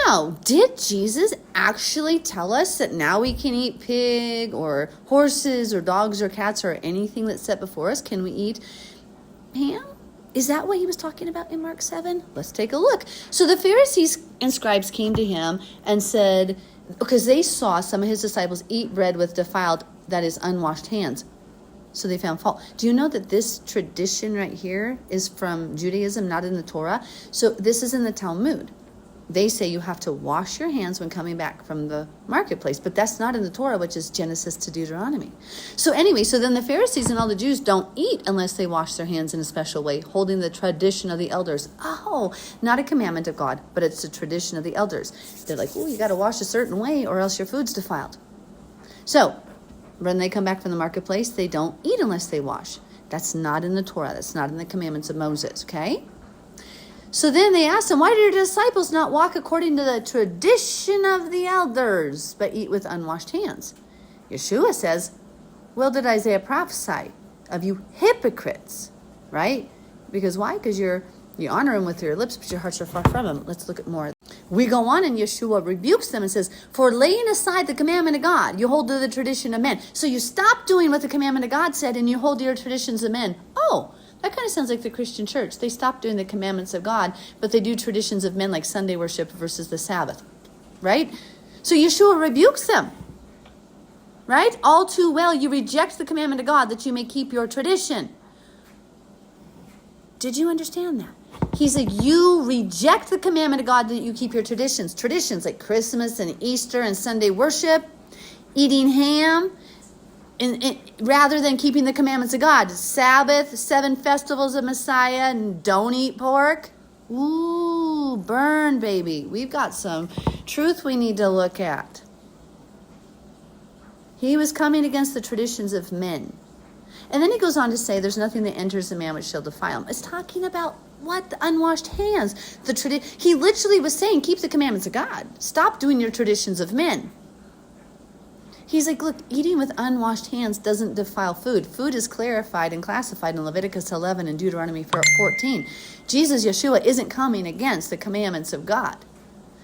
Now, did Jesus actually tell us that now we can eat pig or horses or dogs or cats or anything that's set before us? Can we eat ham? Is that what he was talking about in Mark 7? Let's take a look. So the Pharisees and scribes came to him and said, because they saw some of his disciples eat bread with defiled, that is, unwashed hands. So they found fault. Do you know that this tradition right here is from Judaism, not in the Torah? So this is in the Talmud. They say you have to wash your hands when coming back from the marketplace, but that's not in the Torah, which is Genesis to Deuteronomy. So anyway, so then the Pharisees and all the Jews don't eat unless they wash their hands in a special way, holding the tradition of the elders. Oh, not a commandment of God, but it's a tradition of the elders. They're like, oh, you got to wash a certain way or else your food's defiled. So when they come back from the marketplace, they don't eat unless they wash. That's not in the Torah. That's not in the commandments of Moses, okay? So then they asked him, why did your disciples not walk according to the tradition of the elders, but eat with unwashed hands? Yeshua says, well, did Isaiah prophesy of you hypocrites, right? Because why? Because you honor him with your lips, but your hearts are far from him. Let's look at more. We go on, and Yeshua rebukes them and says, for laying aside the commandment of God, you hold to the tradition of men. So you stop doing what the commandment of God said, and you hold to your traditions of men. Oh, that kind of sounds like the Christian church. They stop doing the commandments of God, but they do traditions of men like Sunday worship versus the Sabbath, right? So Yeshua rebukes them, right? All too well, you reject the commandment of God that you may keep your tradition. Did you understand that? He said, you reject the commandment of God that you keep your traditions. Traditions like Christmas and Easter and Sunday worship, eating ham, rather than keeping the commandments of God. Sabbath, 7 festivals of Messiah, and don't eat pork. Ooh, burn, baby. We've got some truth we need to look at. He was coming against the traditions of men. And then he goes on to say, there's nothing that enters a man which shall defile him. It's talking about what? The unwashed hands. He literally was saying, keep the commandments of God. Stop doing your traditions of men. He's like, look, eating with unwashed hands doesn't defile food. Food is clarified and classified in Leviticus 11 and Deuteronomy 14. Jesus, Yeshua, isn't coming against the commandments of God.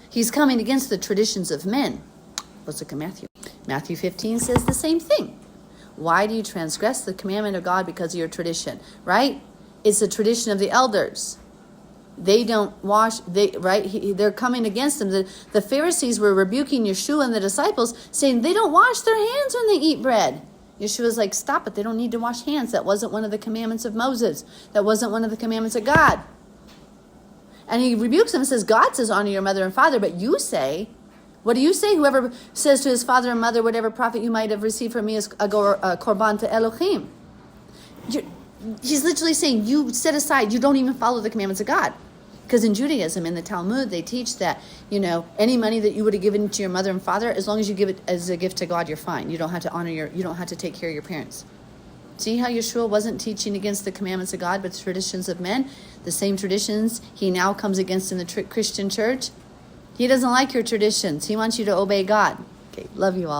He's coming against the traditions of men. Let's look at Matthew. Matthew 15 says the same thing. Why do you transgress the commandment of God because of your tradition? Right? It's the tradition of the elders. They don't wash, they're coming against them. The Pharisees were rebuking Yeshua and the disciples, saying they don't wash their hands when they eat bread. Yeshua's like, stop it, they don't need to wash hands. That wasn't one of the commandments of Moses. That wasn't one of the commandments of God. And he rebukes them and says, God says, honor your mother and father, but you say, what do you say? Whoever says to his father and mother, whatever profit you might have received from me is a korban to Elohim. He's literally saying, you set aside, you don't even follow the commandments of God. Because in Judaism, in the Talmud, they teach that, any money that you would have given to your mother and father, as long as you give it as a gift to God, you're fine. You don't have to you don't have to take care of your parents. See how Yeshua wasn't teaching against the commandments of God, but the traditions of men? The same traditions he now comes against in the Christian church. He doesn't like your traditions. He wants you to obey God. Okay, love you all.